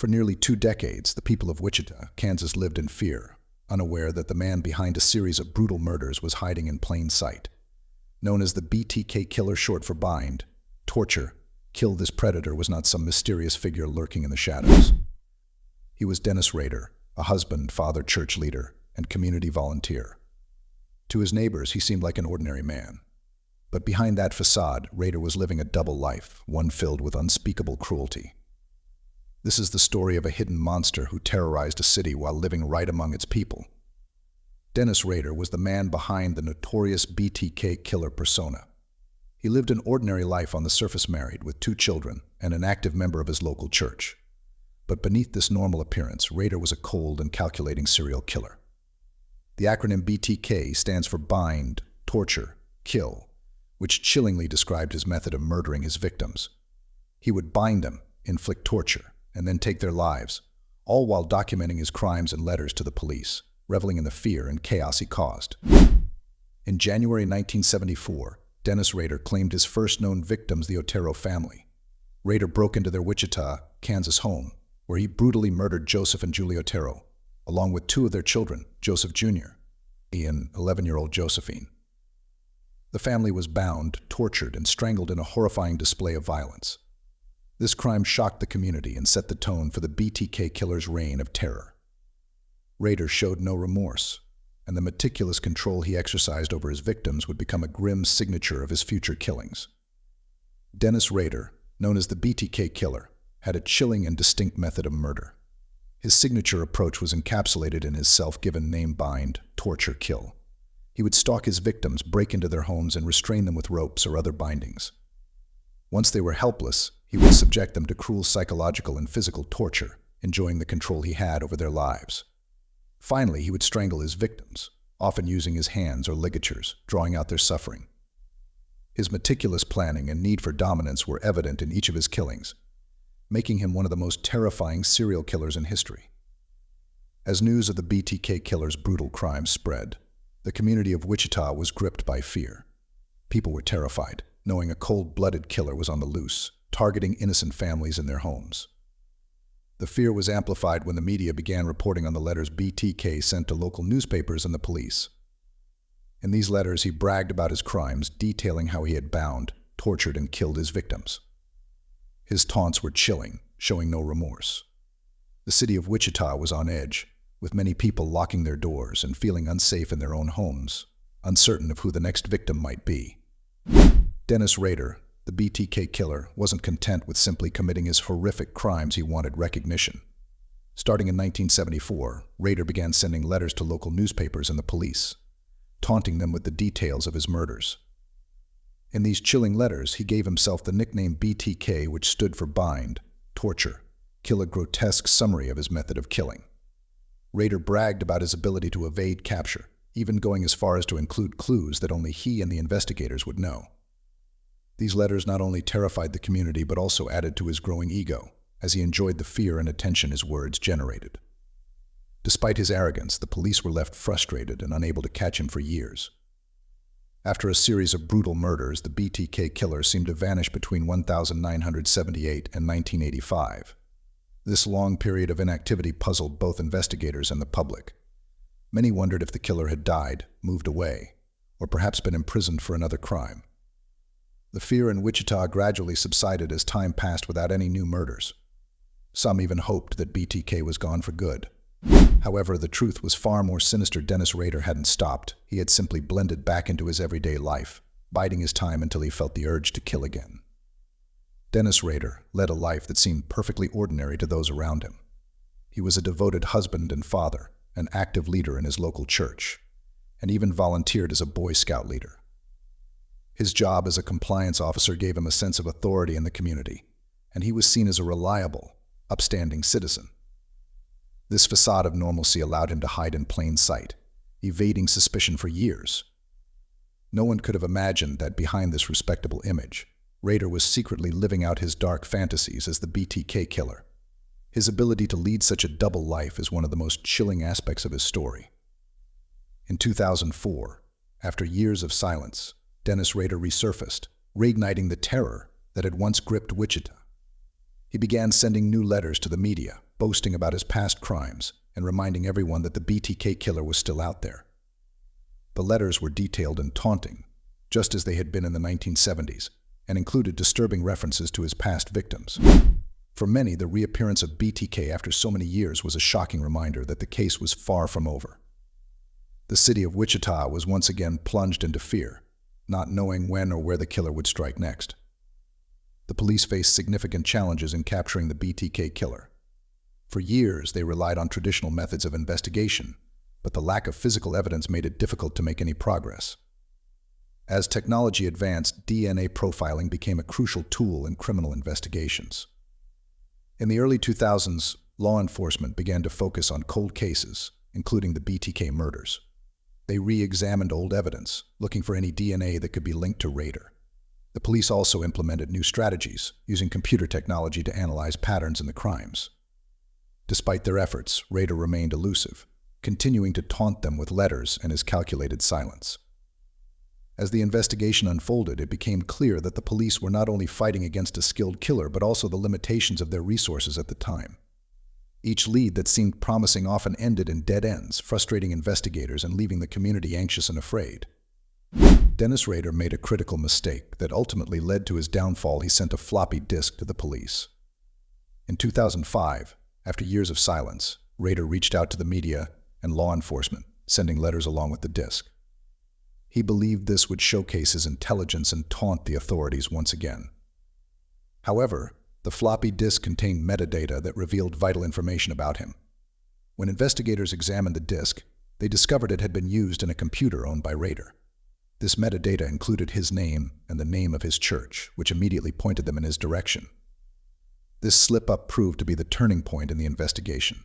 For nearly 2 decades, the people of Wichita, Kansas lived in fear, unaware that the man behind a series of brutal murders was hiding in plain sight. Known as the BTK Killer, short for bind, torture, kill, this predator was not some mysterious figure lurking in the shadows. He was Dennis Rader, a husband, father, church leader, and community volunteer. To his neighbors, he seemed like an ordinary man. But behind that facade, Rader was living a double life, one filled with unspeakable cruelty. This is the story of a hidden monster who terrorized a city while living right among its people. Dennis Rader was the man behind the notorious BTK Killer persona. He lived an ordinary life on the surface, married with 2 children and an active member of his local church. But beneath this normal appearance, Rader was a cold and calculating serial killer. The acronym BTK stands for bind, torture, kill, which chillingly described his method of murdering his victims. He would bind them, inflict torture, and then take their lives, all while documenting his crimes in letters to the police, reveling in the fear and chaos he caused. In January 1974, Dennis Rader claimed his first known victims, the Otero family. Rader broke into their Wichita, Kansas home, where he brutally murdered Joseph and Julie Otero, along with 2 of their children, Joseph Jr. and 11-year-old Josephine. The family was bound, tortured, and strangled in a horrifying display of violence. This crime shocked the community and set the tone for the BTK Killer's reign of terror. Rader showed no remorse, and the meticulous control he exercised over his victims would become a grim signature of his future killings. Dennis Rader, known as the BTK Killer, had a chilling and distinct method of murder. His signature approach was encapsulated in his self-given name: bind, torture, kill. He would stalk his victims, break into their homes, and restrain them with ropes or other bindings. Once they were helpless, he would subject them to cruel psychological and physical torture, enjoying the control he had over their lives. Finally, he would strangle his victims, often using his hands or ligatures, drawing out their suffering. His meticulous planning and need for dominance were evident in each of his killings, making him one of the most terrifying serial killers in history. As news of the BTK Killer's brutal crimes spread, the community of Wichita was gripped by fear. People were terrified, knowing a cold-blooded killer was on the loose, targeting innocent families in their homes. The fear was amplified when the media began reporting on the letters BTK sent to local newspapers and the police. In these letters, he bragged about his crimes, detailing how he had bound, tortured, and killed his victims. His taunts were chilling, showing no remorse. The city of Wichita was on edge, with many people locking their doors and feeling unsafe in their own homes, uncertain of who the next victim might be. Dennis Rader, the BTK Killer, wasn't content with simply committing his horrific crimes. He wanted recognition. Starting in 1974, Rader began sending letters to local newspapers and the police, taunting them with the details of his murders. In these chilling letters, he gave himself the nickname BTK, which stood for bind, torture, kill, a grotesque summary of his method of killing. Rader bragged about his ability to evade capture, even going as far as to include clues that only he and the investigators would know. These letters not only terrified the community but also added to his growing ego, as he enjoyed the fear and attention his words generated. Despite his arrogance, the police were left frustrated and unable to catch him for years. After a series of brutal murders, the BTK Killer seemed to vanish between 1978 and 1985. This long period of inactivity puzzled both investigators and the public. Many wondered if the killer had died, moved away, or perhaps been imprisoned for another crime. The fear in Wichita gradually subsided as time passed without any new murders. Some even hoped that BTK was gone for good. However, the truth was far more sinister. Dennis Rader hadn't stopped. He had simply blended back into his everyday life, biding his time until he felt the urge to kill again. Dennis Rader led a life that seemed perfectly ordinary to those around him. He was a devoted husband and father, an active leader in his local church, and even volunteered as a Boy Scout leader. His job as a compliance officer gave him a sense of authority in the community, and he was seen as a reliable, upstanding citizen. This facade of normalcy allowed him to hide in plain sight, evading suspicion for years. No one could have imagined that behind this respectable image, Rader was secretly living out his dark fantasies as the BTK Killer. His ability to lead such a double life is one of the most chilling aspects of his story. In 2004, after years of silence, Dennis Rader resurfaced, reigniting the terror that had once gripped Wichita. He began sending new letters to the media, boasting about his past crimes and reminding everyone that the BTK killer was still out there. The letters were detailed and taunting, just as they had been in the 1970s, and included disturbing references to his past victims. For many, the reappearance of BTK after so many years was a shocking reminder that the case was far from over. The city of Wichita was once again plunged into fear, not knowing when or where the killer would strike next. The police faced significant challenges in capturing the BTK killer. For years, they relied on traditional methods of investigation, but the lack of physical evidence made it difficult to make any progress. As technology advanced, DNA profiling became a crucial tool in criminal investigations. In the early 2000s, law enforcement began to focus on cold cases, including the BTK murders. They re-examined old evidence, looking for any DNA that could be linked to Rader. The police also implemented new strategies, using computer technology to analyze patterns in the crimes. Despite their efforts, Rader remained elusive, continuing to taunt them with letters and his calculated silence. As the investigation unfolded, it became clear that the police were not only fighting against a skilled killer, but also the limitations of their resources at the time. Each lead that seemed promising often ended in dead ends, frustrating investigators and leaving the community anxious and afraid. Dennis Rader made a critical mistake that ultimately led to his downfall. He sent a floppy disk to the police. In 2005, after years of silence, Rader reached out to the media and law enforcement, sending letters along with the disk. He believed this would showcase his intelligence and taunt the authorities once again. However, the floppy disk contained metadata that revealed vital information about him. When investigators examined the disk, they discovered it had been used in a computer owned by Rader. This metadata included his name and the name of his church, which immediately pointed them in his direction. This slip-up proved to be the turning point in the investigation.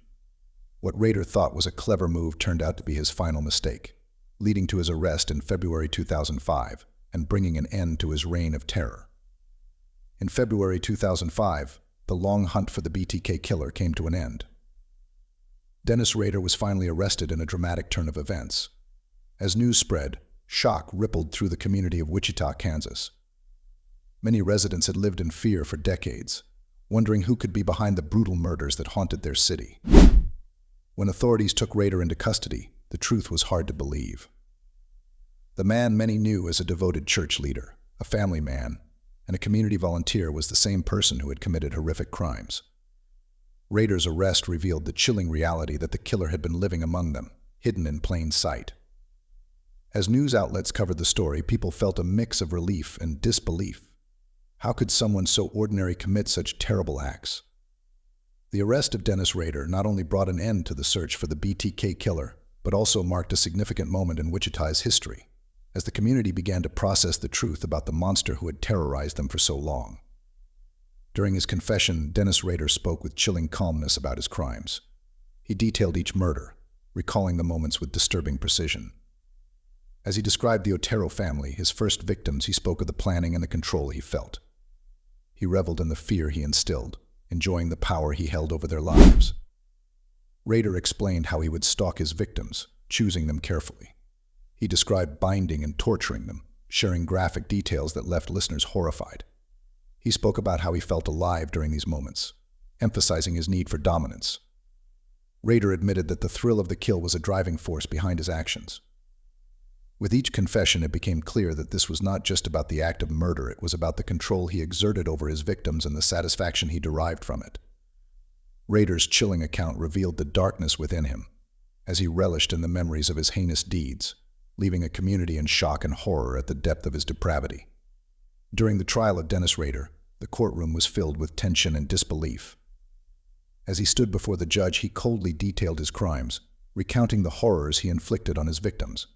What Rader thought was a clever move turned out to be his final mistake, leading to his arrest in February 2005 and bringing an end to his reign of terror. In February 2005, the long hunt for the BTK killer came to an end. Dennis Rader was finally arrested in a dramatic turn of events. As news spread, shock rippled through the community of Wichita, Kansas. Many residents had lived in fear for decades, wondering who could be behind the brutal murders that haunted their city. When authorities took Rader into custody, the truth was hard to believe. The man many knew as a devoted church leader, a family man, and a community volunteer was the same person who had committed horrific crimes. Rader's arrest revealed the chilling reality that the killer had been living among them, hidden in plain sight. As news outlets covered the story, people felt a mix of relief and disbelief. How could someone so ordinary commit such terrible acts? The arrest of Dennis Rader not only brought an end to the search for the BTK killer, but also marked a significant moment in Wichita's history, as the community began to process the truth about the monster who had terrorized them for so long. During his confession, Dennis Rader spoke with chilling calmness about his crimes. He detailed each murder, recalling the moments with disturbing precision. As he described the Otero family, his first victims, he spoke of the planning and the control he felt. He reveled in the fear he instilled, enjoying the power he held over their lives. Rader explained how he would stalk his victims, choosing them carefully. He described binding and torturing them, sharing graphic details that left listeners horrified. He spoke about how he felt alive during these moments, emphasizing his need for dominance. Rader admitted that the thrill of the kill was a driving force behind his actions. With each confession, it became clear that this was not just about the act of murder, it was about the control he exerted over his victims and the satisfaction he derived from it. Rader's chilling account revealed the darkness within him, as he relished in the memories of his heinous deeds, leaving a community in shock and horror at the depth of his depravity. During the trial of Dennis Rader, the courtroom was filled with tension and disbelief. As he stood before the judge, he coldly detailed his crimes, recounting the horrors he inflicted on his victims.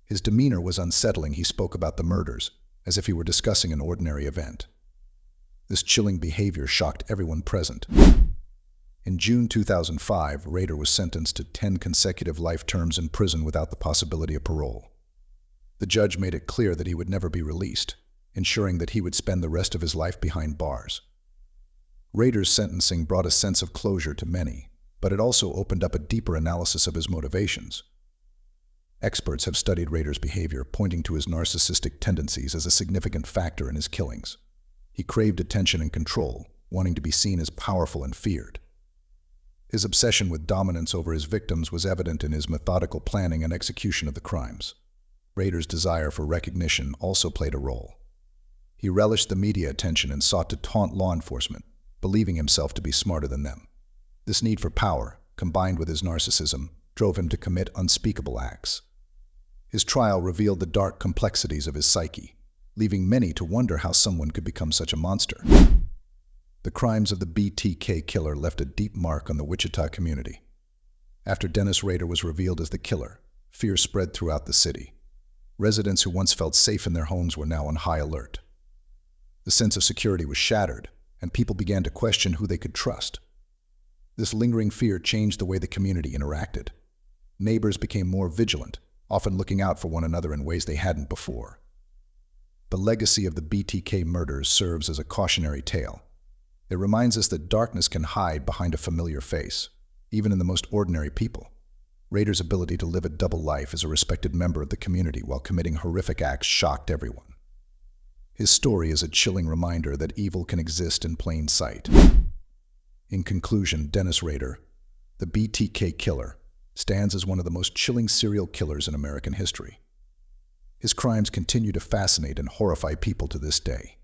His demeanor was unsettling. He spoke about the murders, as if he were discussing an ordinary event. This chilling behavior shocked everyone present. In June 2005, Rader was sentenced to 10 consecutive life terms in prison without the possibility of parole. The judge made it clear that he would never be released, ensuring that he would spend the rest of his life behind bars. Rader's sentencing brought a sense of closure to many, but it also opened up a deeper analysis of his motivations. Experts have studied Rader's behavior, pointing to his narcissistic tendencies as a significant factor in his killings. He craved attention and control, wanting to be seen as powerful and feared. His obsession with dominance over his victims was evident in his methodical planning and execution of the crimes. Rader's desire for recognition also played a role. He relished the media attention and sought to taunt law enforcement, believing himself to be smarter than them. This need for power, combined with his narcissism, drove him to commit unspeakable acts. His trial revealed the dark complexities of his psyche, leaving many to wonder how someone could become such a monster. The crimes of the BTK Killer left a deep mark on the Wichita community. After Dennis Rader was revealed as the killer, fear spread throughout the city. Residents who once felt safe in their homes were now on high alert. The sense of security was shattered, and people began to question who they could trust. This lingering fear changed the way the community interacted. Neighbors became more vigilant, often looking out for one another in ways they hadn't before. The legacy of the BTK murders serves as a cautionary tale. It reminds us that darkness can hide behind a familiar face, even in the most ordinary people. Rader's ability to live a double life as a respected member of the community while committing horrific acts shocked everyone. His story is a chilling reminder that evil can exist in plain sight. In conclusion, Dennis Rader, the BTK Killer, stands as one of the most chilling serial killers in American history. His crimes continue to fascinate and horrify people to this day.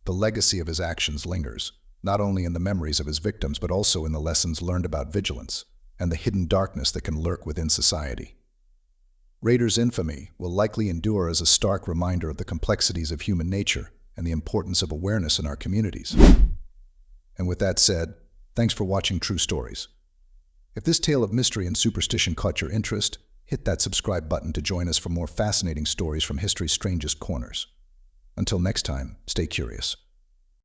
The legacy of his actions lingers, not only in the memories of his victims but also in the lessons learned about vigilance and the hidden darkness that can lurk within society. Rader's infamy will likely endure as a stark reminder of the complexities of human nature and the importance of awareness in our communities. And with that said, thanks for watching True Stories. If this tale of mystery and superstition caught your interest, hit that subscribe button to join us for more fascinating stories from history's strangest corners. Until next time, stay curious.